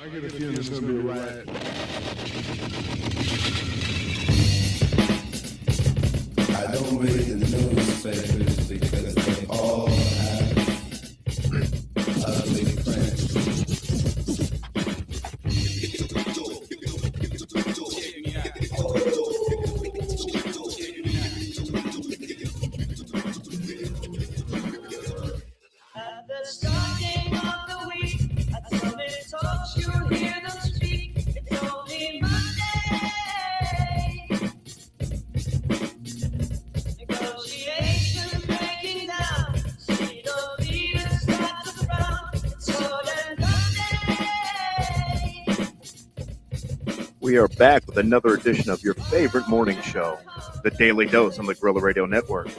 I get a feeling it's going to be a riot. I don't read the newspapers because they all have ugly friends. At the starting of the week, at Sunday talks, you'll hear them speak. It's only Monday. Negotiations breaking down. See the leaders start to frown. It's more than Monday. We are back with another edition of your favorite morning show, The Daily Dose on the Gorilla Radio Network.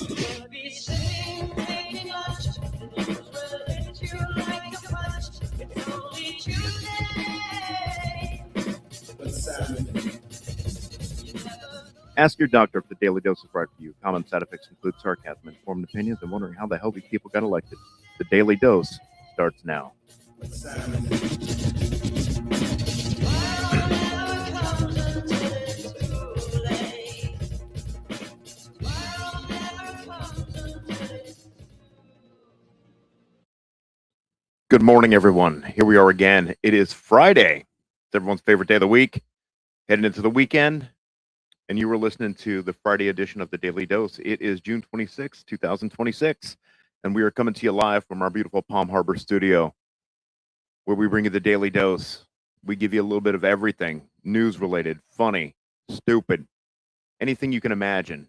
You'll be sitting, taking lunch. The news will hit you like a punch. It's only Tuesday. What's happening? Ask your doctor if the Daily Dose is right for you. Common side effects include sarcasm, informed opinions, and wondering how the hell these people got elected. The Daily Dose starts now. What's happening? Good morning, everyone. Here we are again. It is Friday. It's everyone's favorite day of the week. Heading into the weekend. And you were listening to the Friday edition of the Daily Dose. It is June 26, 2026. And we are coming to you live from our beautiful Palm Harbor studio, where we bring you the Daily Dose. We give you a little bit of everything, news-related, funny, stupid, anything you can imagine,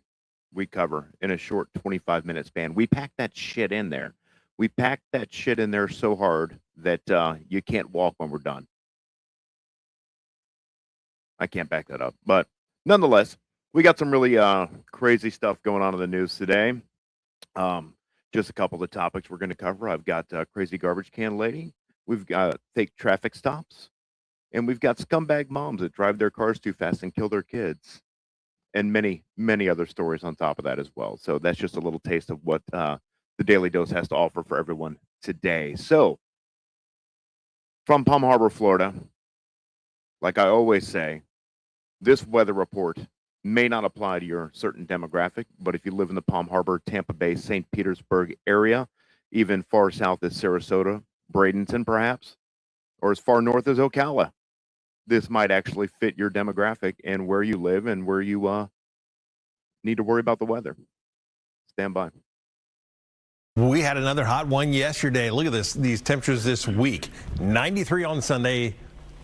we cover in a short 25-minute span. We pack that shit in there. We pack that shit in there so hard that you can't walk when we're done. I can't back that up. But nonetheless, we got some really crazy stuff going on in the news today. Just a couple of topics we're going to cover. I've got crazy garbage can lady. We've got fake traffic stops. And we've got scumbag moms that drive their cars too fast and kill their kids. And many, many other stories on top of that as well. So that's just a little taste of what the Daily Dose has to offer for everyone today. So, from Palm Harbor, Florida, like I always say, this weather report may not apply to your certain demographic, but if you live in the Palm Harbor, Tampa Bay, St. Petersburg area, even far south as Sarasota, Bradenton perhaps, or as far north as Ocala, this might actually fit your demographic and where you live and where you need to worry about the weather. Stand by. We had another hot one yesterday. Look at this, these temperatures this week. 93 on Sunday,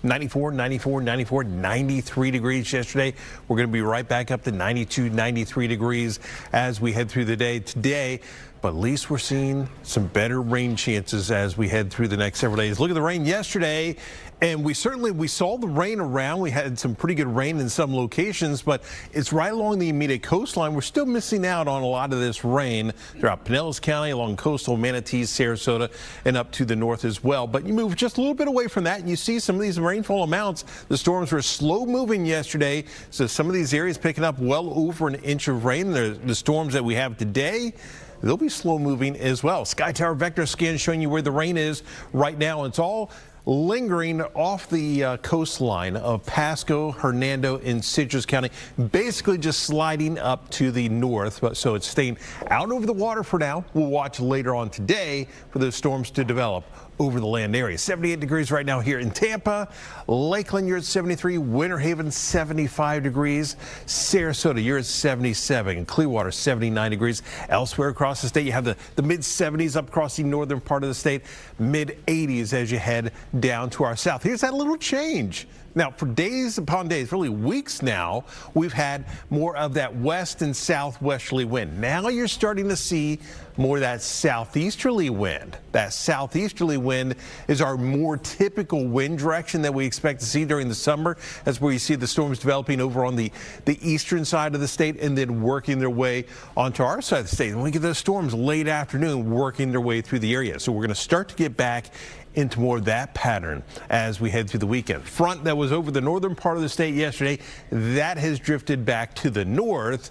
94, 94, 94, 93 degrees yesterday. We're going to be right back up to 92, 93 degrees as we head through the day today. But at least we're seeing some better rain chances as we head through the next several days. Look at the rain yesterday, and we saw the rain around. We had some pretty good rain in some locations, but it's right along the immediate coastline. We're still missing out on a lot of this rain throughout Pinellas County, along coastal Manatee, Sarasota, and up to the north as well. But you move just a little bit away from that, and you see some of these rainfall amounts. The storms were slow moving yesterday, so some of these areas picking up well over an inch of rain. The storms that we have today, they'll be slow moving as well. Sky Tower Vector Scan showing you where the rain is right now. It's all lingering off the coastline of Pasco, Hernando, and Citrus County, basically just sliding up to the north. But so it's staying out over the water for now. We'll watch later on today for those storms to develop over the land area. 78 degrees right now here in Tampa. Lakeland, you're at 73. Winter Haven, 75 degrees. Sarasota, you're at 77. Clearwater, 79 degrees. Elsewhere across the state, you have the mid 70s up across the northern part of the state. Mid 80s as you head down to our south. Here's that little change. Now, for days upon days, really weeks now, we've had more of that west and southwesterly wind. Now you're starting to see more of that southeasterly wind. That southeasterly wind is our more typical wind direction that we expect to see during the summer. That's where you see the storms developing over on the eastern side of the state and then working their way onto our side of the state. And we get those storms late afternoon working their way through the area. So we're going to start to get back into more of that pattern as we head through the weekend. Front that was over the northern part of the state yesterday, that has drifted back to the north.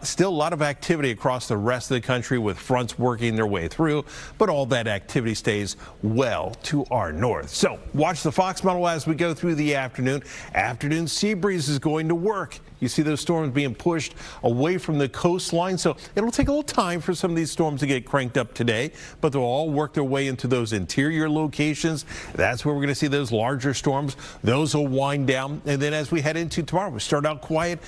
Still a lot of activity across the rest of the country with fronts working their way through, but all that activity stays well to our north. So watch the Fox model as we go through the afternoon. Afternoon sea breeze is going to work. You see those storms being pushed away from the coastline, so it'll take a little time for some of these storms to get cranked up today, but they'll all work their way into those interior locations. That's where we're going to see those larger storms. Those will wind down, and then as we head into tomorrow, we start out quiet.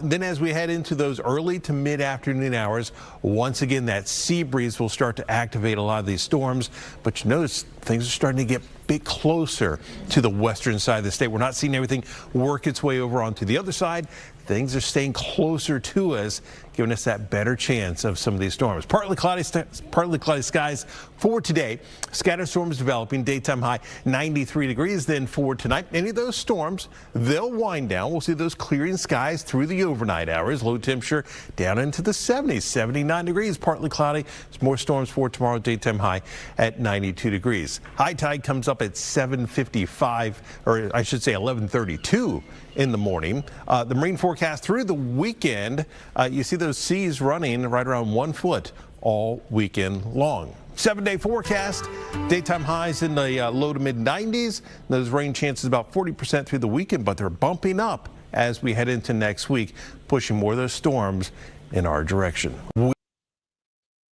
Then as we head into those early to mid-afternoon hours, once again, that sea breeze will start to activate a lot of these storms, but you notice things are starting to get a bit closer to the western side of the state. We're not seeing everything work its way over onto the other side. Things are staying closer to us, giving us that better chance of some of these storms. Partly cloudy skies for today. Scattered storms developing. Daytime high 93 degrees. Then for tonight, any of those storms, they'll wind down. We'll see those clearing skies through the overnight hours. Low temperature down into the 70s, 79 degrees. Partly cloudy. There's more storms for tomorrow. Daytime high at 92 degrees. High tide comes up at 7:55, or I should say 11:32 in the morning. The marine forecast through the weekend, you see those seas running right around 1 foot all weekend long. 7-day forecast, daytime highs in the low to mid 90s. Those rain chances about 40% through the weekend, but they're bumping up as we head into next week, pushing more of those storms in our direction.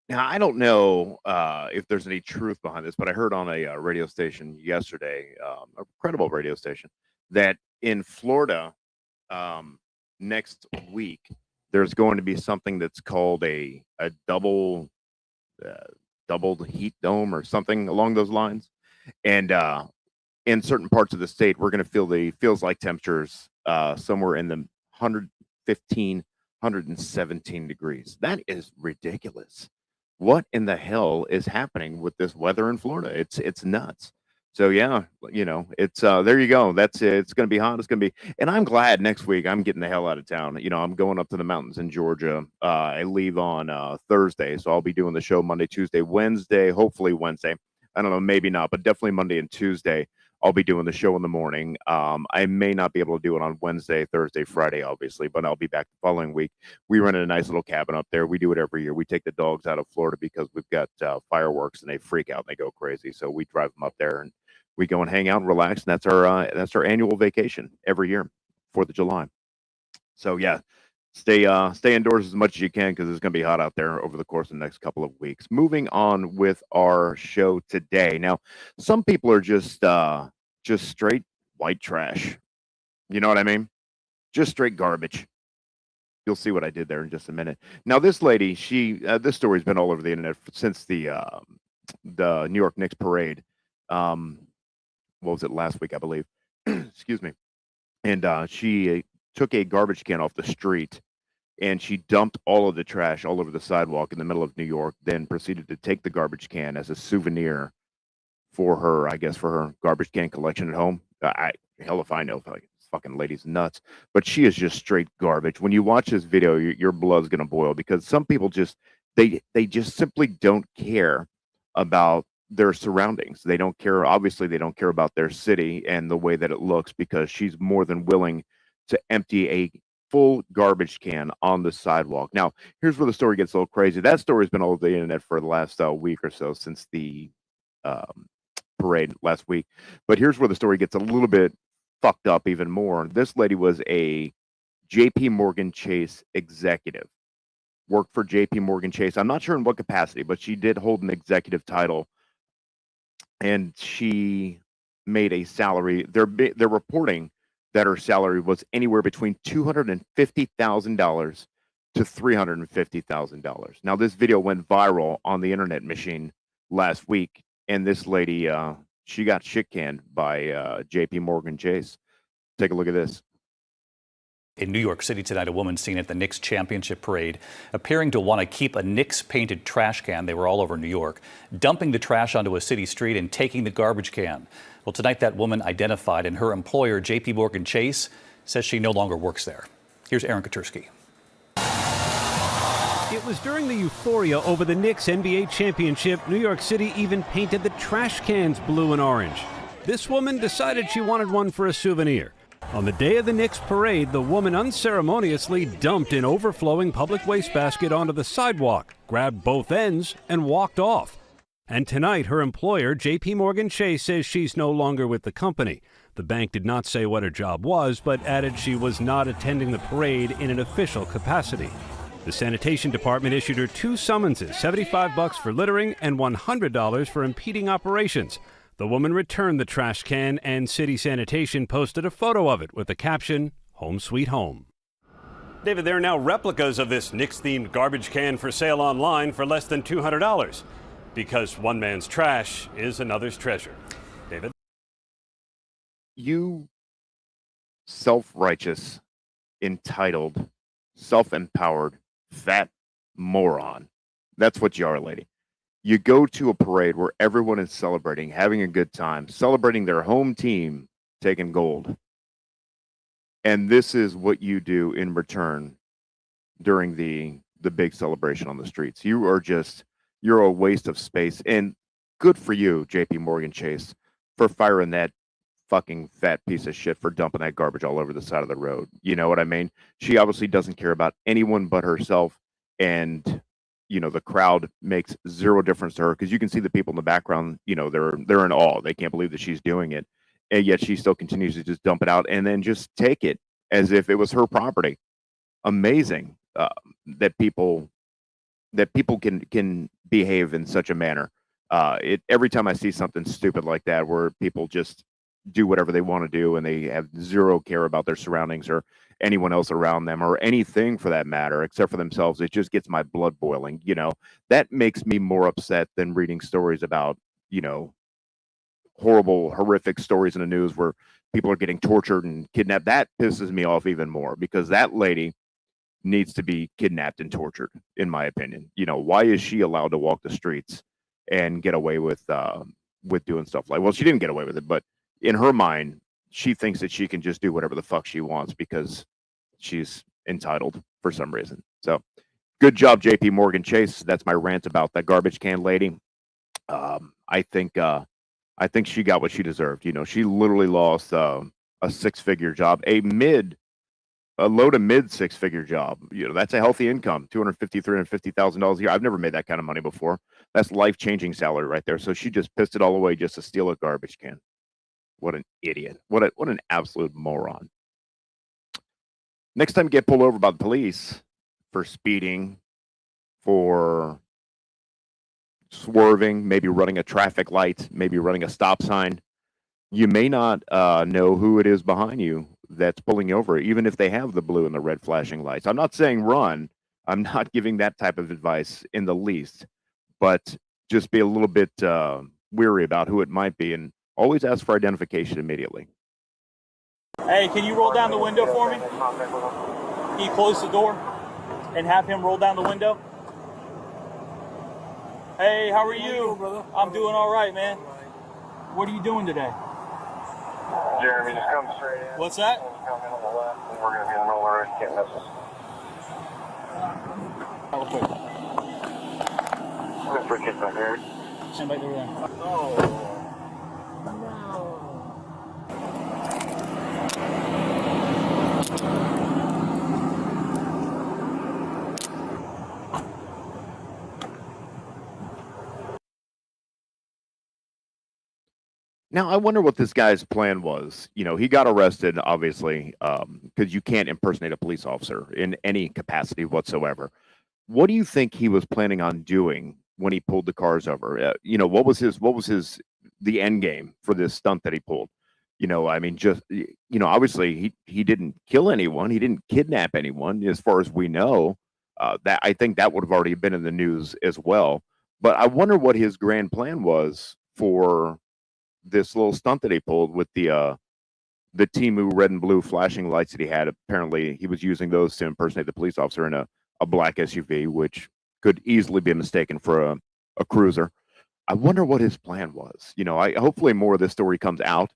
Now, I don't know if there's any truth behind this, but I heard on a radio station yesterday, a credible radio station, that in Florida next week, there's going to be something that's called a doubled heat dome or something along those lines. And in certain parts of the state, we're going to feel feels like temperatures somewhere in the 115, 117 degrees. That is ridiculous. What in the hell is happening with this weather in Florida? It's nuts. So yeah, you know, it's there you go. That's it. It's going to be hot. It's going to be, and I'm glad next week I'm getting the hell out of town. You know, I'm going up to the mountains in Georgia. I leave on Thursday, so I'll be doing the show Monday, Tuesday, Wednesday, hopefully Wednesday. I don't know, maybe not, but definitely Monday and Tuesday. I'll be doing the show in the morning. I may not be able to do it on Wednesday, Thursday, Friday, obviously, but I'll be back the following week. We rent a nice little cabin up there. We do it every year. We take the dogs out of Florida because we've got fireworks and they freak out and they go crazy. So we drive them up there and we go and hang out and relax. And that's our annual vacation every year, 4th of July. So yeah, stay indoors as much as you can because it's going to be hot out there over the course of the next couple of weeks. Moving on with our show today. Now, some people are just straight white trash. You know what I mean? Just straight garbage. You'll see what I did there in just a minute. Now, this lady, this story's been all over the internet since the New York Knicks parade. What was it, last week, I believe? Excuse me. And she took a garbage can off the street and she dumped all of the trash all over the sidewalk in the middle of New York, then proceeded to take the garbage can as a souvenir for her, I guess, for her garbage can collection at home. Hell if I know, like, this fucking lady's nuts, but she is just straight garbage. When you watch this video, your blood's gonna boil because some people just they just simply don't care about their surroundings. They don't care. Obviously, they don't care about their city and the way that it looks because she's more than willing to empty a full garbage can on the sidewalk. Now, here's where the story gets a little crazy. That story's been all over the internet for the last week or so since the parade last week. But here's where the story gets a little bit fucked up even more. This lady was a JP Morgan Chase executive. Worked for JP Morgan Chase. I'm not sure in what capacity, but she did hold an executive title. And she made a salary. They're reporting that her salary was anywhere between $250,000 to $350,000. Now, this video went viral on the internet machine last week, and this lady, she got shit canned by JP Morgan Chase. Take a look at this. In New York City tonight, a woman seen at the Knicks championship parade appearing to want to keep a Knicks painted trash can. They were all over New York, dumping the trash onto a city street and taking the garbage can. Well, tonight that woman identified, and her employer, JP Morgan Chase, says she no longer works there. Here's Aaron Katursky. It was during the euphoria over the Knicks NBA championship, New York City even painted the trash cans blue and orange. This woman decided she wanted one for a souvenir. On the day of the Knicks parade, the woman unceremoniously dumped an overflowing public wastebasket onto the sidewalk, grabbed both ends, and walked off. And tonight, her employer, JP Morgan Chase, says she's no longer with the company. The bank did not say what her job was, but added she was not attending the parade in an official capacity. The sanitation department issued her 2 summonses, $75 for littering and $100 for impeding operations. The woman returned the trash can, and City Sanitation posted a photo of it with the caption, "Home Sweet Home." David, there are now replicas of this Knicks-themed garbage can for sale online for less than $200, because one man's trash is another's treasure. David? You self-righteous, entitled, self-empowered, fat moron. That's what you are, lady. You go to a parade where everyone is celebrating, having a good time, celebrating their home team taking gold. And this is what you do in return during the big celebration on the streets. You're a waste of space. And good for you, JP Morgan Chase, for firing that fucking fat piece of shit for dumping that garbage all over the side of the road. You know what I mean? She obviously doesn't care about anyone but herself, and the crowd makes zero difference to her, because you can see the people in the background, they're in awe. They can't believe that she's doing it. And yet she still continues to just dump it out and then just take it as if it was her property. Amazing that people can behave in such a manner. Every time I see something stupid like that, where people just do whatever they want to do and they have zero care about their surroundings or anyone else around them or anything for that matter, except for themselves, it just gets my blood boiling. That makes me more upset than reading stories about, horrible, horrific stories in the news where people are getting tortured and kidnapped. That pisses me off even more, because that lady needs to be kidnapped and tortured, in my opinion. Why is she allowed to walk the streets and get away with doing stuff like, well, she didn't get away with it, but in her mind, she thinks that she can just do whatever the fuck she wants because she's entitled for some reason. So good job, JP Morgan Chase. That's my rant about that garbage can lady. I think she got what she deserved. She literally lost a 6-figure job, a low to mid 6-figure job. That's a healthy income, $250,000, $350,000 a year. I've never made that kind of money before. That's life-changing salary right there. So she just pissed it all away just to steal a garbage can. What an idiot. What an absolute moron. Next time you get pulled over by the police for speeding, for swerving, maybe running a traffic light, maybe running a stop sign, you may not know who it is behind you that's pulling you over, even if they have the blue and the red flashing lights. I'm not saying run. I'm not giving that type of advice in the least, but just be a little bit weary about who it might be, and always ask for identification immediately. Hey, can you roll down the window for me? Can you close the door and have him roll down the window? Hey, how are you? I'm doing all right, man. What are you doing today? Jeremy, just come straight in. What's that? Come in on the left, and we're going to be in the middle of the road. You can't miss us. Real quick. This for kids back there. Stand back there. Oh. Now, I wonder what this guy's plan was. He got arrested, obviously, because you can't impersonate a police officer in any capacity whatsoever. What do you think he was planning on doing when he pulled the cars over? What was the end game for this stunt that he pulled? Obviously he didn't kill anyone. He didn't kidnap anyone, as far as we know. That I think that would have already been in the news as well. But I wonder what his grand plan was for this little stunt that he pulled with the Temu red and blue flashing lights that he had. Apparently, he was using those to impersonate the police officer in a black SUV, which could easily be mistaken for a cruiser. I wonder what his plan was. Hopefully more of this story comes out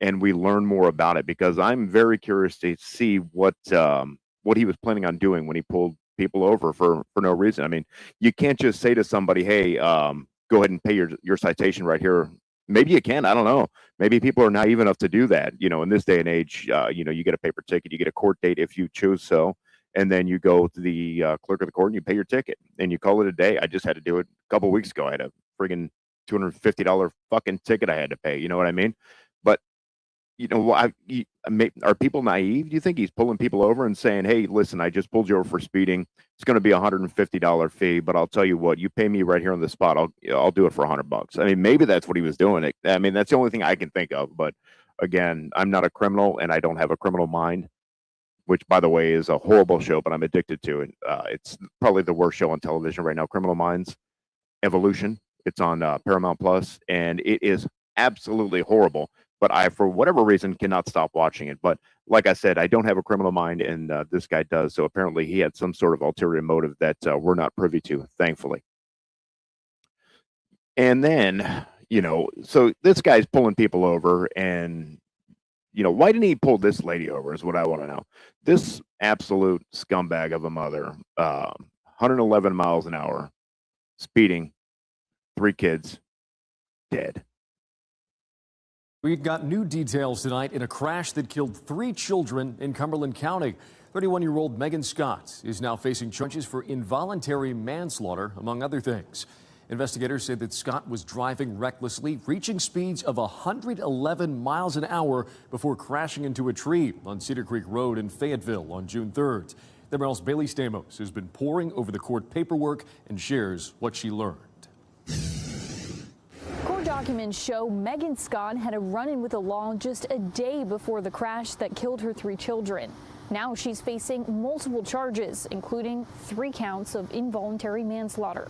and we learn more about it, because I'm very curious to see what he was planning on doing when he pulled people over for no reason. I mean, you can't just say to somebody, hey, go ahead and pay your citation right here. Maybe you can. I don't know. Maybe people are naive enough to do that. In this day and age, you get a paper ticket, you get a court date if you choose so, and then you go to the clerk of the court and you pay your ticket and you call it a day. I just had to do it a couple weeks ago. I had a friggin' $250 fucking ticket I had to pay. You know what I mean? But are people naive? Do you think he's pulling people over and saying, hey, listen, I just pulled you over for speeding. It's going to be a $150 fee, but I'll tell you what, you pay me right here on the spot. I'll do it for $100. I mean, maybe that's what he was doing. I mean, that's the only thing I can think of. But again, I'm not a criminal and I don't have a criminal mind, which, by the way, is a horrible show, but I'm addicted to it. It's probably the worst show on television right now, Criminal Minds Evolution. It's on Paramount Plus, and it is absolutely horrible. But I, for whatever reason, cannot stop watching it. But like I said, I don't have a criminal mind, and this guy does. So apparently he had some sort of ulterior motive that we're not privy to, thankfully. And then, so this guy's pulling people over, and, why didn't he pull this lady over is what I want to know. This absolute scumbag of a mother, 111 miles an hour, speeding, 3 kids, dead. We've got new details tonight in a crash that killed 3 children in Cumberland County. 31-year-old Megan Scott is now facing charges for involuntary manslaughter, among other things. Investigators say that Scott was driving recklessly, reaching speeds of 111 miles an hour before crashing into a tree on Cedar Creek Road in Fayetteville on June 3rd. MRL's Bailey Stamos has been poring over the court paperwork and shares what she learned. Court documents show Megan Scott had a run-in with the law just a day before the crash that killed her 3 children. Now she's facing multiple charges, including 3 counts of involuntary manslaughter.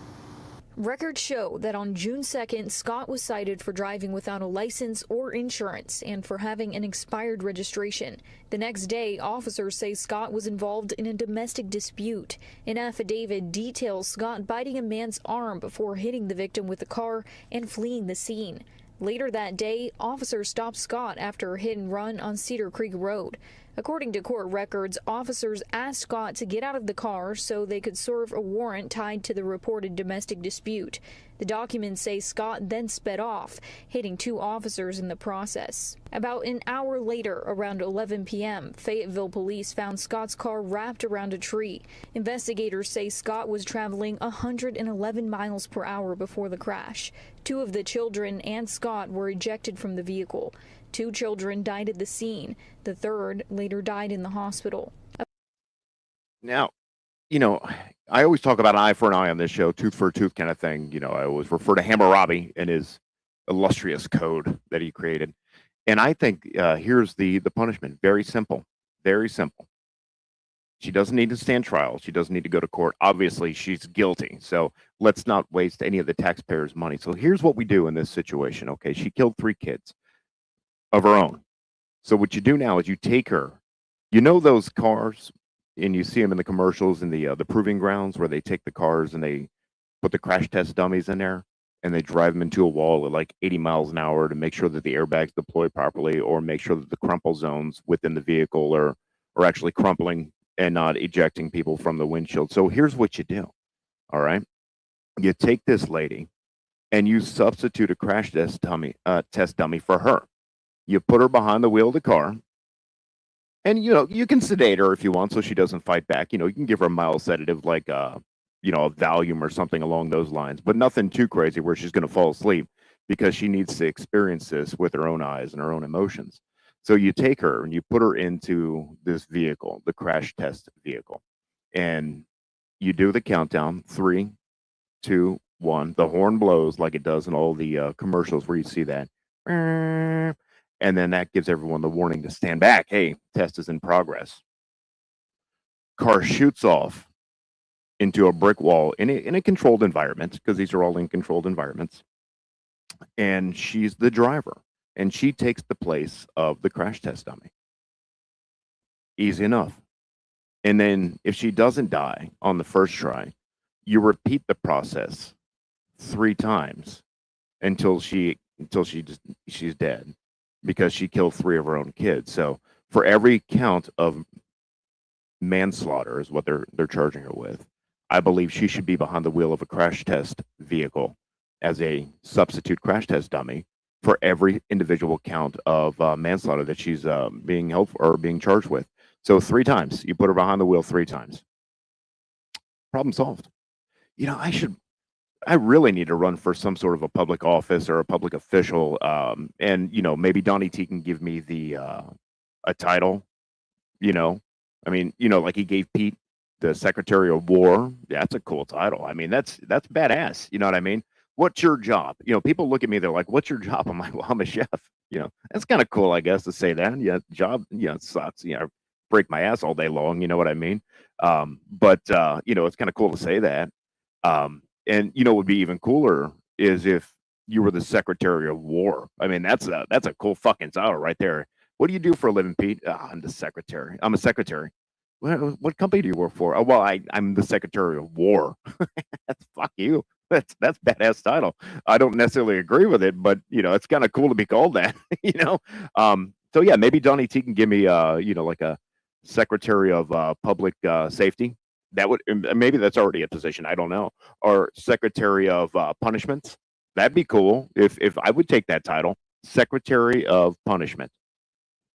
Records show that on June 2nd, Scott was cited for driving without a license or insurance and for having an expired registration. The next day, officers say Scott was involved in a domestic dispute. An affidavit details Scott biting a man's arm before hitting the victim with the car and fleeing the scene. Later that day, officers stopped Scott after a hit and run on Cedar Creek Road. According to court records, officers asked Scott to get out of the car so they could serve a warrant tied to the reported domestic dispute. The documents say Scott then sped off, hitting 2 officers in the process. About an hour later, around 11 p.m., Fayetteville police found Scott's car wrapped around a tree. Investigators say Scott was traveling 111 miles per hour before the crash. 2 of the children and Scott were ejected from the vehicle. 2 children died at the scene. The 3rd later died in the hospital. Now, I always talk about an eye for an eye on this show, tooth for a tooth kind of thing. I always refer to Hammurabi and his illustrious code that he created. And I think here's the punishment. Very simple. Very simple. She doesn't need to stand trial. She doesn't need to go to court. Obviously, she's guilty. So let's not waste any of the taxpayers' money. So here's what we do in this situation. Okay, she killed 3 kids of her own. So what you do now is you take her, those cars, and you see them in the commercials in the proving grounds where they take the cars and they put the crash test dummies in there and they drive them into a wall at like 80 miles an hour to make sure that the airbags deploy properly or make sure that the crumple zones within the vehicle are actually crumpling and not ejecting people from the windshield. So here's what you do. All right. You take this lady and you substitute a crash test dummy for her. You put her behind the wheel of the car, and you can sedate her if you want, so she doesn't fight back. You can give her a mild sedative like a Valium or something along those lines, but nothing too crazy where she's going to fall asleep because she needs to experience this with her own eyes and her own emotions. So you take her and you put her into this vehicle, the crash test vehicle, and you do the countdown: 3, 2, 1. The horn blows like it does in all the commercials where you see that. And then that gives everyone the warning to stand back. Hey, test is in progress. Car shoots off into a brick wall in a controlled environment, because these are all in controlled environments. And she's the driver. And she takes the place of the crash test dummy. Easy enough. And then if she doesn't die on the first try, you repeat the process 3 times until she's dead, because she killed 3 of her own kids. So for every count of manslaughter is what they're charging her with. I believe she should be behind the wheel of a crash test vehicle as a substitute crash test dummy for every individual count of manslaughter that she's being held for or being charged with. So 3 times. You put her behind the wheel 3 times. Problem solved. You know, I really need to run for some sort of a public office or a public official. And, you know, maybe Donnie T can give me a title, you know. I mean, you know, like he gave Pete the Secretary of War. Yeah, that's a cool title. I mean, that's badass. You know what I mean? What's your job? You know, people look at me, they're like, what's your job? I'm like, well, I'm a chef. You know, that's kind of cool, I guess, to say that. Yeah, job, you know, it sucks. You know, break my ass all day long. You know what I mean? But you know, it's kind of cool to say that. And you know, what would be even cooler is if you were the Secretary of War. I mean, that's a cool fucking title right there. What do you do for a living, Pete? I'm the secretary. I'm a secretary. What company do you work for? Oh, well, I'm the Secretary of War. That's fuck you. That's badass title. I don't necessarily agree with it, but you know, it's kind of cool to be called that. You know, so yeah, maybe Donnie T can give me you know, like a Secretary of Public Safety. That would, maybe that's already a position. I don't know. Or Secretary of Punishments. That'd be cool if I would take that title, Secretary of Punishment.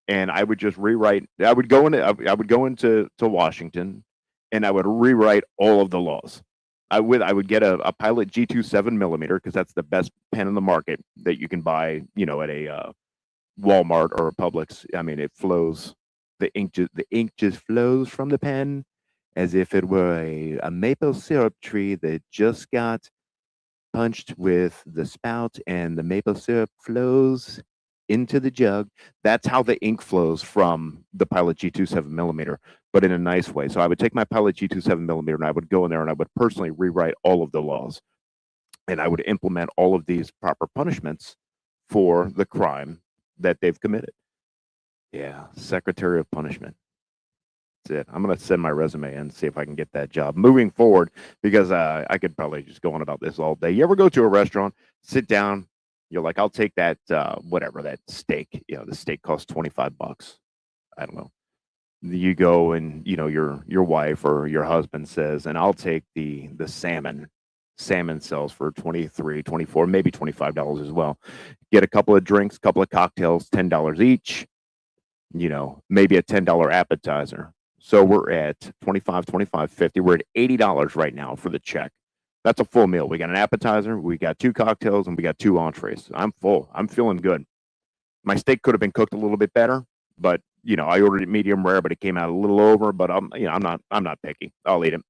And I would just rewrite. I would go into Washington, and I would rewrite all of the laws. I would get a Pilot G2 7mm because that's the best pen in the market that you can buy. You know, at a Walmart or a Publix. I mean, it flows. The ink just flows from the pen as if it were a maple syrup tree that just got punched with the spout, and the maple syrup flows into the jug. That's how the ink flows from the Pilot G2 7mm, but in a nice way. So I would take my Pilot G2 7mm and I would go in there and I would personally rewrite all of the laws, and I would implement all of these proper punishments for the crime that they've committed. Yeah, Secretary of Punishment. That's it. I'm going to send my resume in and see if I can get that job moving forward, because I could probably just go on about this all day. You ever go to a restaurant, sit down, you're like, I'll take that, whatever, that steak. You know, the steak costs $25. I don't know. You go and, you know, your wife or your husband says, and I'll take the salmon. Salmon sells for $23, $24, maybe $25 as well. Get a couple of drinks, couple of cocktails, $10 each. You know, maybe a $10 appetizer. So we're at $25, $50. We're at $80 right now for the check. That's a full meal. We got an appetizer, we got 2 cocktails, and we got 2 entrees. I'm full. I'm feeling good. My steak could have been cooked a little bit better, but you know, I ordered it medium rare, but it came out a little over. But I'm not picky. I'll eat it.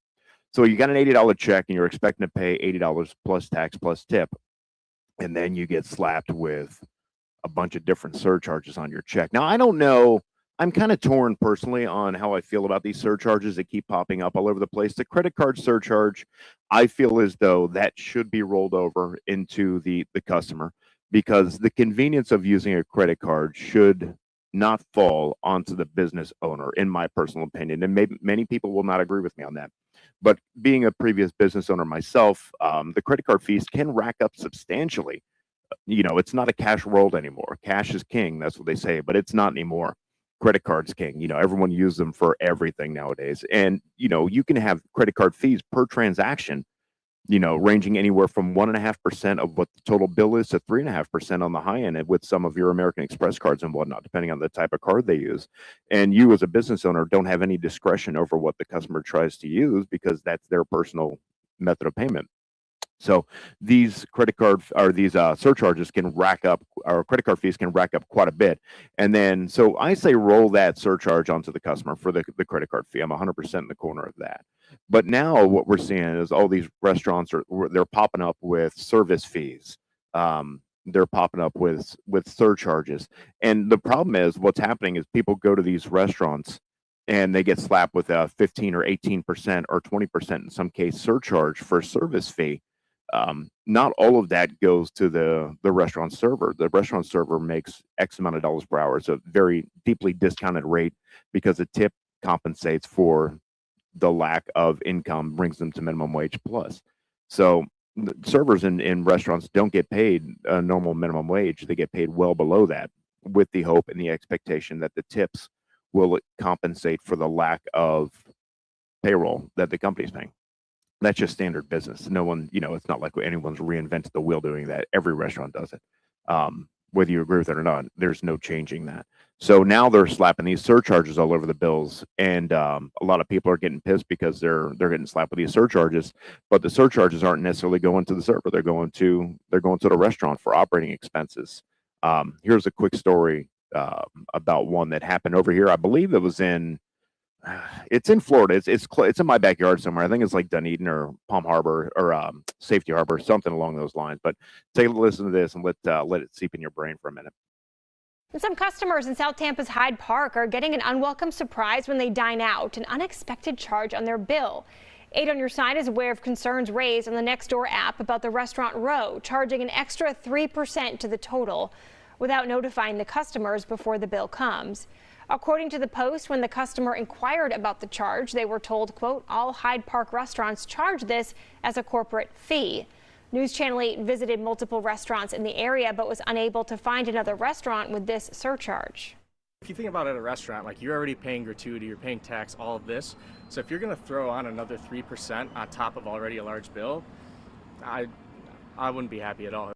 So you got an $80 check, and you're expecting to pay $80 plus tax plus tip, and then you get slapped with a bunch of different surcharges on your check. Now, I don't know. I'm kind of torn personally on how I feel about these surcharges that keep popping up all over the place. The credit card surcharge, I feel as though that should be rolled over into the customer, because the convenience of using a credit card should not fall onto the business owner, in my personal opinion. And maybe many people will not agree with me on that. But being a previous business owner myself, the credit card fees can rack up substantially. You know, it's not a cash world anymore. Cash is king. That's what they say, but it's not anymore. Credit cards king. You know, everyone uses them for everything nowadays. And, you know, you can have credit card fees per transaction, you know, ranging anywhere from 1.5% of what the total bill is to 3.5% on the high end with some of your American Express cards and whatnot, depending on the type of card they use. And you as a business owner don't have any discretion over what the customer tries to use, because that's their personal method of payment. So these credit card or these surcharges can rack up, or credit card fees can rack up quite a bit. And then, so I say roll that surcharge onto the customer for the credit card fee. I'm 100% in the corner of that. But now what we're seeing is all these restaurants they're popping up with service fees. They're popping up with surcharges. And the problem is, what's happening is people go to these restaurants and they get slapped with a 15 or 18% or 20% in some case surcharge for a service fee. Not all of that goes to the restaurant server. The restaurant server makes X amount of dollars per hour. It's a very deeply discounted rate, because the tip compensates for the lack of income, brings them to minimum wage plus. So servers in restaurants don't get paid a normal minimum wage. They get paid well below that, with the hope and the expectation that the tips will it compensate for the lack of payroll that the company's paying? That's just standard business. No one, it's not like anyone's reinvented the wheel doing that. Every restaurant does it. Whether you agree with it or not, there's no changing that. So now they're slapping these surcharges all over the bills, and a lot of people are getting pissed because they're getting slapped with these surcharges. But the surcharges aren't necessarily going to the server; they're going to the restaurant for operating expenses. Here's a quick story about one that happened over here. I believe it was it's in Florida. It's in my backyard somewhere. I think it's like Dunedin or Palm Harbor or Safety Harbor, something along those lines. But take a listen to this and let it seep in your brain for a minute. And some customers in South Tampa's Hyde Park are getting an unwelcome surprise when they dine out, an unexpected charge on their bill. 8 on Your Side is aware of concerns raised on the Nextdoor app about the restaurant Row charging an extra 3% to the total without notifying the customers before the bill comes. According to the Post, when the customer inquired about the charge, they were told, quote, all Hyde Park restaurants charge this as a corporate fee. News Channel 8 visited multiple restaurants in the area but was unable to find another restaurant with this surcharge. If you think about it at a restaurant, like you're already paying gratuity, you're paying tax, all of this. So if you're going to throw on another 3% on top of already a large bill, I wouldn't be happy at all.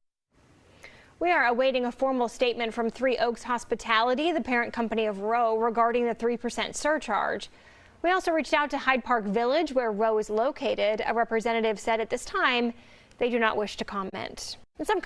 We are awaiting a formal statement from Three Oaks Hospitality, the parent company of Row, regarding the 3% surcharge. We also reached out to Hyde Park Village, where Row is located. A representative said at this time they do not wish to comment. And some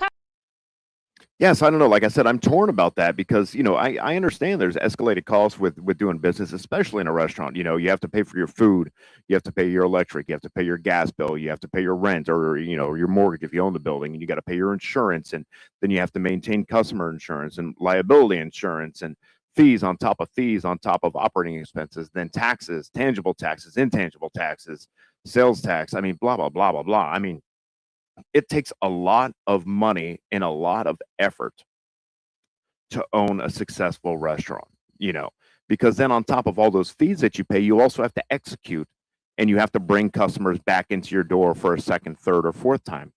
Yes, I don't know. Like I said, I'm torn about that because, I understand there's escalated costs with doing business, especially in a restaurant. You have to pay for your food, you have to pay your electric, you have to pay your gas bill, you have to pay your rent or, your mortgage if you own the building, and you got to pay your insurance, and then you have to maintain customer insurance and liability insurance and fees on top of operating expenses, then taxes, tangible taxes, intangible taxes, sales tax. I mean, blah, blah, blah, blah, blah. I mean, it takes a lot of money and a lot of effort to own a successful restaurant, because then on top of all those fees that you pay, you also have to execute, and you have to bring customers back into your door for a second, third, or fourth time.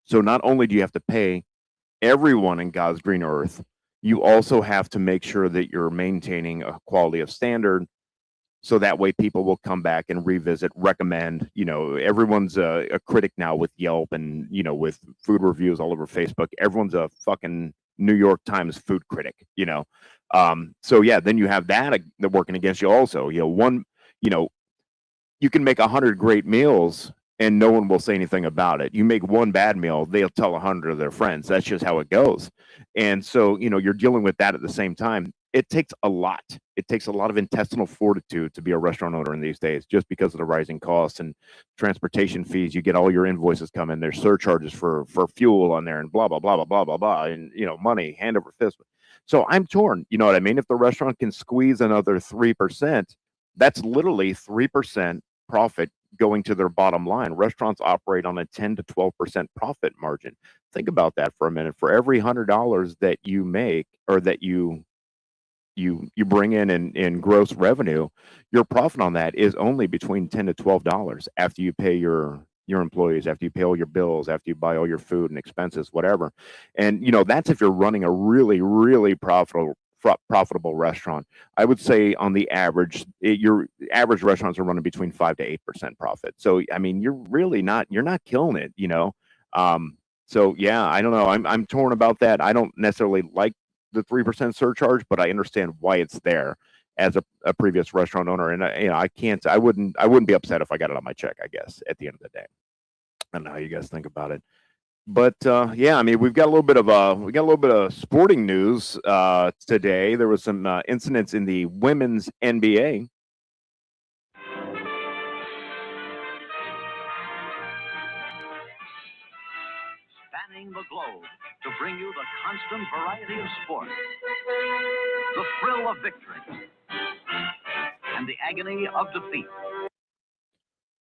So not only do you have to pay everyone in God's green earth, you also have to make sure that you're maintaining a quality of standard. So that way people will come back and revisit, recommend. Everyone's a critic now with Yelp and, with food reviews all over Facebook. Everyone's a fucking New York Times food critic, So yeah, then you have that working against you also. You can make 100 great meals and no one will say anything about it. You make one bad meal, they'll tell 100 of their friends. That's just how it goes. And so, you're dealing with that at the same time. It takes a lot. It takes a lot of intestinal fortitude to be a restaurant owner in these days, just because of the rising costs and transportation fees. You get all your invoices come in. There's surcharges for fuel on there and blah, blah, blah, blah, blah, blah, blah. And, money hand over fist. So I'm torn. You know what I mean? If the restaurant can squeeze another 3%, that's literally 3% profit going to their bottom line. Restaurants operate on a 10 to 12% profit margin. Think about that for a minute. For every $100 that you make, or that you bring in gross revenue, your profit on that is only between $10 to $12 after you pay your employees, after you pay all your bills, after you buy all your food and expenses, whatever. And that's if you're running a really, really profitable restaurant. I would say on the average, your average restaurants are running between 5 to 8% profit. So I mean, you're not killing it, So yeah, I don't know. I'm torn about that. I don't necessarily like the 3% surcharge, but I understand why it's there as a previous restaurant owner. And I wouldn't be upset if I got it on my check, I guess, at the end of the day. I don't know how you guys think about it. But yeah, I mean, we got a little bit of sporting news today. There was some incidents in the women's NBA. Spanning the globe to bring you the constant variety of sport, the thrill of victory, and the agony of defeat.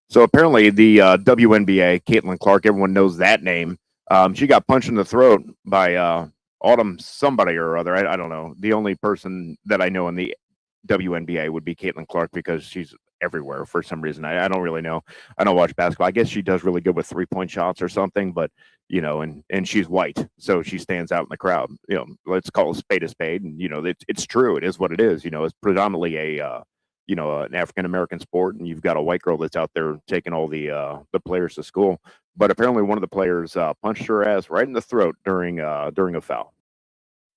So apparently the WNBA, Caitlin Clark, everyone knows that name. She got punched in the throat by Autumn somebody or other. I don't know. The only person that I know in the WNBA would be Caitlin Clark, because she's everywhere for some reason. I don't really know. I don't watch basketball. I guess she does really good with 3-point shots or something, but you know, and she's white, so she stands out in the crowd. You know, let's call a spade, and you know, it's true. It is what it is. You know, it's predominantly a you know, an African American sport, and you've got a white girl that's out there taking all the players to school. But apparently, one of the players punched her ass right in the throat during a foul.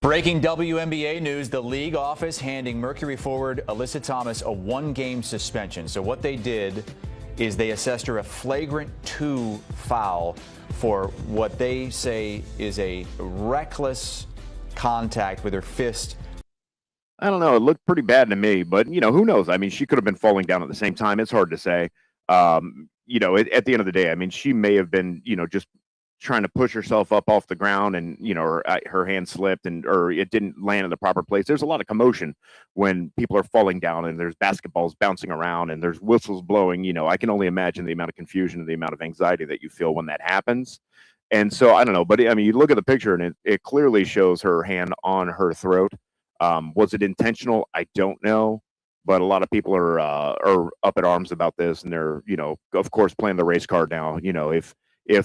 Breaking WNBA news, the league office handing Mercury forward Alyssa Thomas a 1-game suspension. So what they did is they assessed her a flagrant 2 foul for what they say is a reckless contact with her fist. I don't know. It looked pretty bad to me, but you know, who knows? I mean, she could have been falling down at the same time. It's hard to say. You know, at the end of the day, I mean, she may have been, you know, just trying to push herself up off the ground, and you know, her hand slipped, or it didn't land in the proper place. There's a lot of commotion when people are falling down, and there's basketballs bouncing around, and there's whistles blowing. You know, I can only imagine the amount of confusion and the amount of anxiety that you feel when that happens. And so I don't know, but I mean, you look at the picture, and it clearly shows her hand on her throat. Was it intentional? I don't know. But a lot of people are up in arms about this, and they're, you know, of course, playing the race card now. You know, if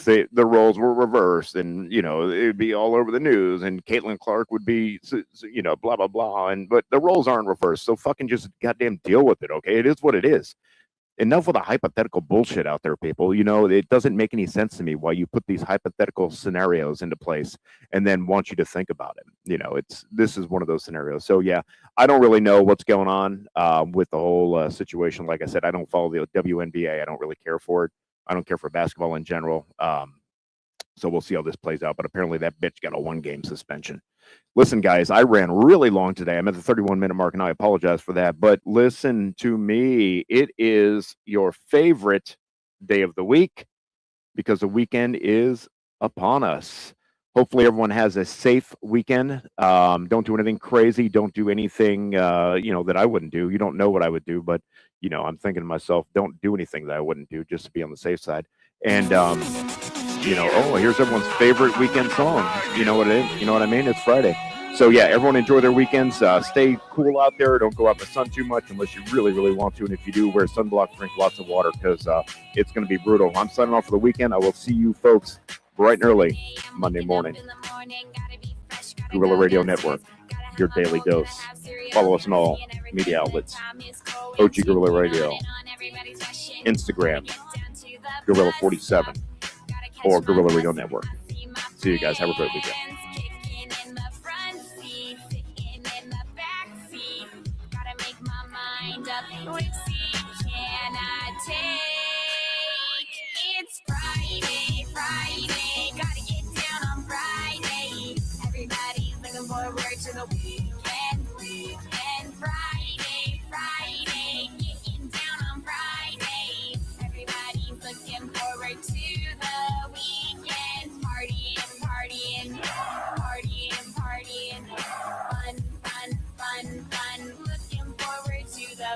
the roles were reversed, then, you know, it would be all over the news, and Caitlin Clark would be, you know, blah, blah, blah. But the roles aren't reversed, so fucking just goddamn deal with it, okay? It is what it is. Enough with the hypothetical bullshit out there, people. You know, it doesn't make any sense to me why you put these hypothetical scenarios into place and then want you to think about it. You know, this is one of those scenarios. So yeah, I don't really know what's going on with the whole situation. Like I said, I don't follow the WNBA. I don't really care for it. I don't care for basketball in general. So we'll see how this plays out. But apparently that bitch got a 1-game suspension. Listen, guys, I ran really long today. I'm at the 31-minute mark, and I apologize for that. But listen to me. It is your favorite day of the week because the weekend is upon us. Hopefully everyone has a safe weekend. Don't do anything crazy. Don't do anything, you know, that I wouldn't do. You don't know what I would do, but, you know, I'm thinking to myself, don't do anything that I wouldn't do just to be on the safe side. And, you know, oh, here's everyone's favorite weekend song. You know what it is? You know what I mean? It's Friday. So, yeah, everyone enjoy their weekends. Stay cool out there. Don't go out in the sun too much unless you really, really want to. And if you do, wear sunblock, drink lots of water because it's going to be brutal. I'm signing off for the weekend. I will see you folks bright and early Monday morning. Guerrilla Radio Network, your daily dose. Follow us on all media outlets. OG Guerrilla Radio, Instagram, Guerrilla 47, or Guerrilla Radio Network. See you guys. Have a great weekend.